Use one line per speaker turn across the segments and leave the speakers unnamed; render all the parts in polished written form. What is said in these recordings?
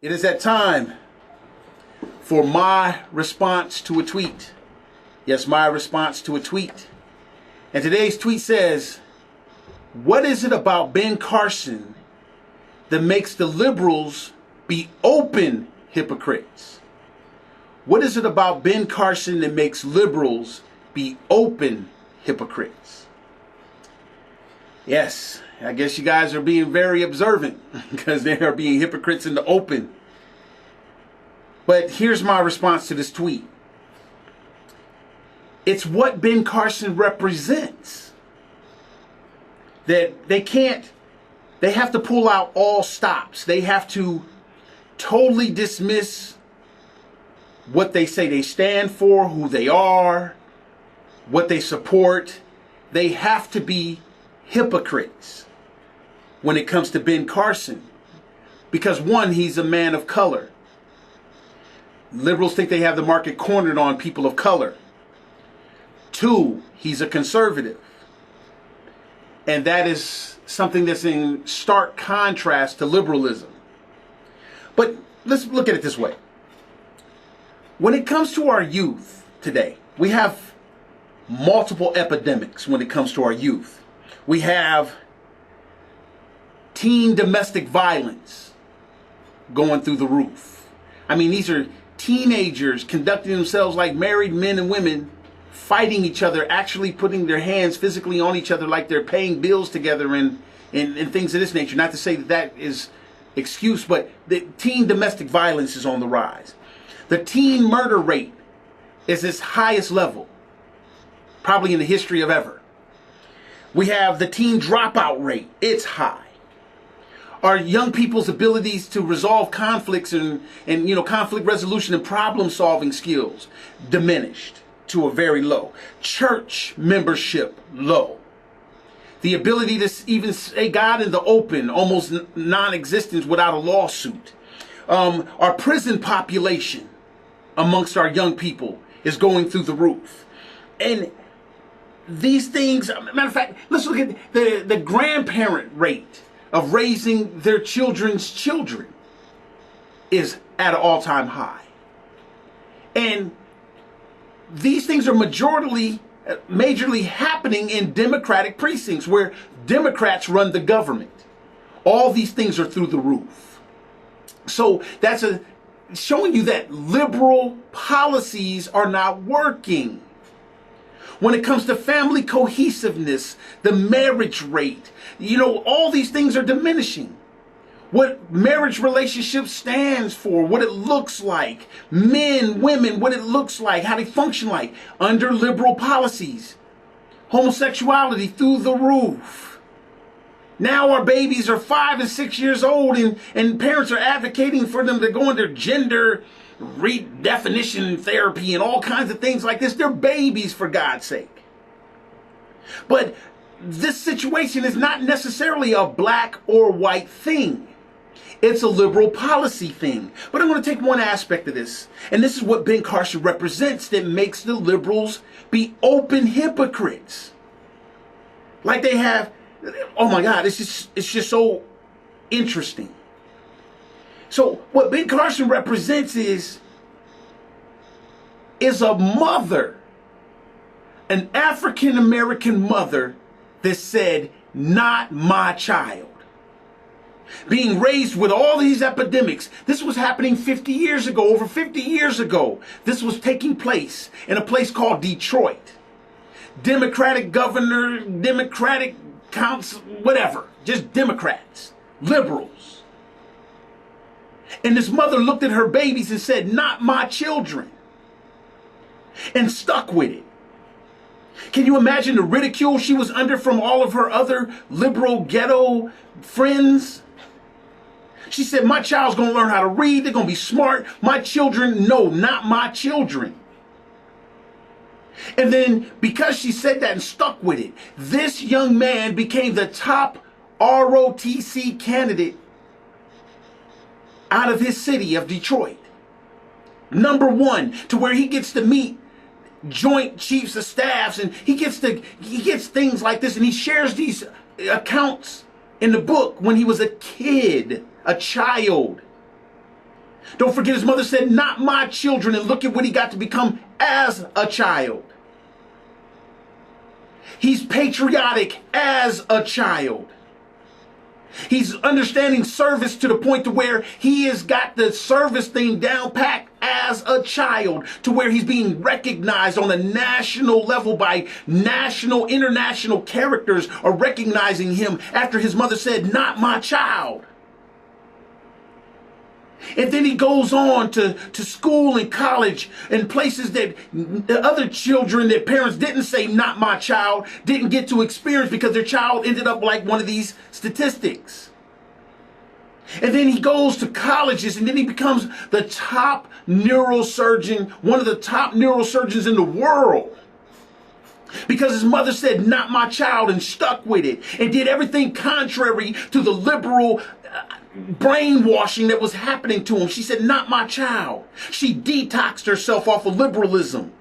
It is that time for my response to a tweet. Yes, my response to a tweet. And today's tweet says, what is it about Ben Carson that makes the liberals be open hypocrites? What is it about Ben Carson that makes liberals be open hypocrites? Yes, I guess you guys are being very observant because they are being hypocrites in the open. But here's my response to this tweet. It's what Ben Carson represents. That they have to pull out all stops. They have to totally dismiss what they say they stand for, who they are, what they support. They have to be hypocrites when it comes to Ben Carson. Because one, he's a man of color. Liberals think they have the market cornered on people of color. Two, he's a conservative. And that is something that's in stark contrast to liberalism. But let's look at it this way. When it comes to our youth today, we have multiple epidemics when it comes to our youth. We have teen domestic violence going through the roof. I mean, these are teenagers conducting themselves like married men and women, fighting each other, actually putting their hands physically on each other like they're paying bills together and things of this nature. Not to say that that is excuse, but the teen domestic violence is on the rise. The teen murder rate is its highest level, probably in the history of ever. We have the teen dropout rate. It's high. Our young people's abilities to resolve conflicts and conflict resolution and problem solving skills diminished to a very low. Church membership low. The ability to even say God in the open, almost non-existent without a lawsuit. Our prison population amongst our young people is going through the roof. And these things, matter of fact, let's look at the grandparent rate of raising their children's children is at an all-time high. And these things are majorly happening in Democratic precincts where Democrats run the government. All these things are through the roof. So that's showing you that liberal policies are not working. When it comes to family cohesiveness, the marriage rate, all these things are diminishing. What marriage relationship stands for, what it looks like, men, women, what it looks like, how they function like under liberal policies. Homosexuality through the roof. Now our babies are 5 and 6 years old and parents are advocating for them to go under gender redefinition therapy and all kinds of things like this. They're babies, for God's sake. But this situation is not necessarily a black or white thing. It's a liberal policy thing. But I'm going to take one aspect of this. And this is what Ben Carson represents that makes the liberals be open hypocrites. Like they have, oh my God, it's just so interesting. So what Ben Carson represents is a mother, an African-American mother that said, not my child. Being raised with all these epidemics. This was happening 50 years ago, over 50 years ago. This was taking place in a place called Detroit. Democratic governor, Democratic council, whatever, just Democrats, liberals. And this mother looked at her babies and said, not my children. And stuck with it. Can you imagine the ridicule she was under from all of her other liberal ghetto friends? She said, my child's going to learn how to read. They're going to be smart. My children, no, not my children. And then because she said that and stuck with it, this young man became the top ROTC candidate out of his city of Detroit. Number one, to where he gets to meet joint chiefs of staffs and he gets things like this, and he shares these accounts in the book when he was a kid, a child. Don't forget his mother said, not my children. And look at what he got to become as a child. He's patriotic as a child. He's understanding service to the point to where he has got the service thing down packed as a child, to where he's being recognized on a national level by national, international characters are recognizing him after his mother said, not my child. And then he goes on to school and college and places that the other children, their parents didn't say, not my child, didn't get to experience because their child ended up like one of these statistics. And then he goes to colleges and then he becomes the top neurosurgeon, one of the top neurosurgeons in the world. Because his mother said, not my child, and stuck with it and did everything contrary to the liberal brainwashing that was happening to him. She said, not my child. She detoxed herself off of liberalism.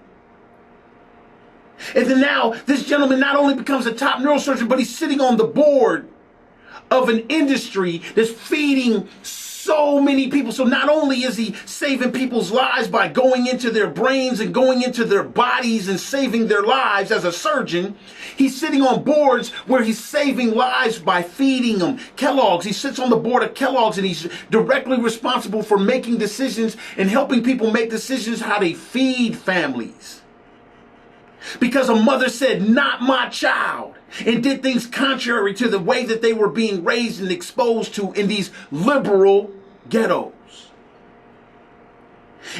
And then now this gentleman not only becomes a top neurosurgeon, but he's sitting on the board of an industry that's feeding so many people. So not only is he saving people's lives by going into their brains and going into their bodies and saving their lives as a surgeon, he's sitting on boards where he's saving lives by feeding them Kellogg's. He sits on the board of Kellogg's and he's directly responsible for making decisions and helping people make decisions how they feed families. Because a mother said, not my child, and did things contrary to the way that they were being raised and exposed to in these liberal ghettos.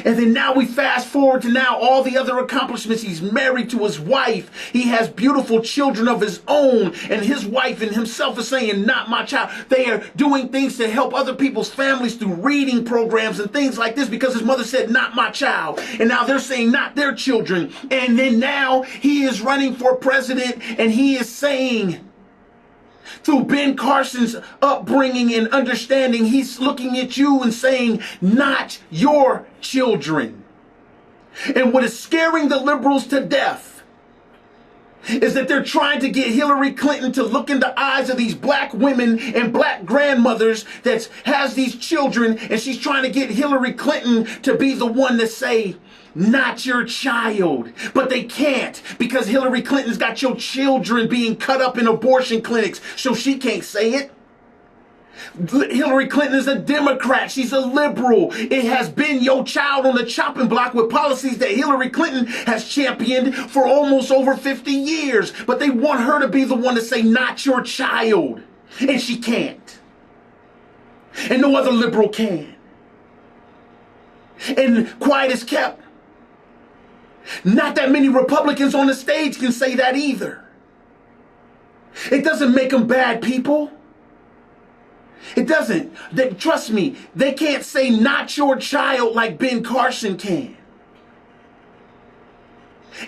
And then now we fast forward to now all the other accomplishments. He's married to his wife. He has beautiful children of his own. And his wife and himself are saying, not my child. They are doing things to help other people's families through reading programs and things like this because his mother said, not my child. And now they're saying, not their children. And then now he is running for president and he is saying, through Ben Carson's upbringing and understanding, he's looking at you and saying, not your children. And what is scaring the liberals to death is that they're trying to get Hillary Clinton to look in the eyes of these black women and black grandmothers that has these children, and she's trying to get Hillary Clinton to be the one to say, not your child. But they can't, because Hillary Clinton's got your children being cut up in abortion clinics, so she can't say it. Hillary Clinton is a Democrat. She's a liberal. It has been your child on the chopping block with policies that Hillary Clinton has championed for almost over 50 years. But they want her to be the one to say, not your child. And she can't. And no other liberal can. And quiet as kept. Not that many Republicans on the stage can say that either. It doesn't make them bad people. It doesn't. Trust me, they can't say not your child like Ben Carson can.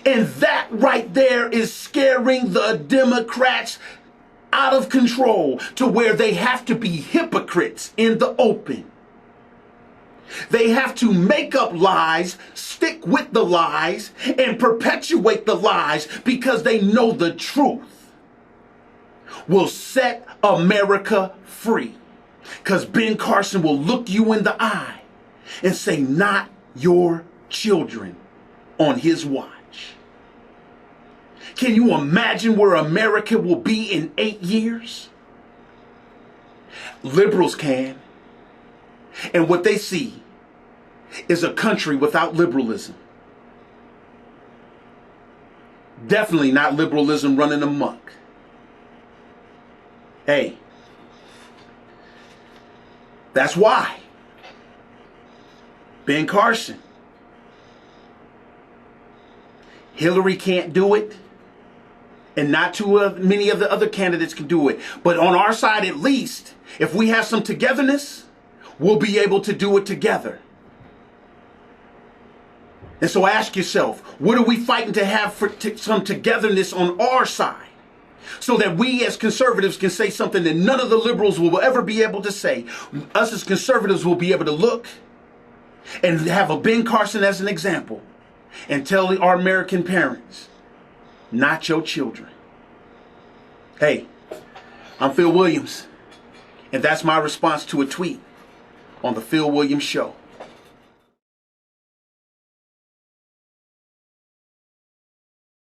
And that right there is scaring the Democrats out of control to where they have to be hypocrites in the open. They have to make up lies, stick with the lies, and perpetuate the lies because they know the truth will set America free. Because Ben Carson will look you in the eye and say, not your children on his watch. Can you imagine where America will be in 8 years? Liberals can. And what they see is a country without liberalism. Definitely not liberalism running amok. Hey, that's why Ben Carson, Hillary can't do it, and not too many of the other candidates can do it. But on our side, at least, if we have some togetherness, we'll be able to do it together. And so ask yourself, what are we fighting to have for some togetherness on our side? So that we as conservatives can say something that none of the liberals will ever be able to say. Us as conservatives will be able to look and have a Ben Carson as an example and tell our American parents, not your children. Hey, I'm Phil Williams, and that's my response to a tweet on the Phil Williams Show.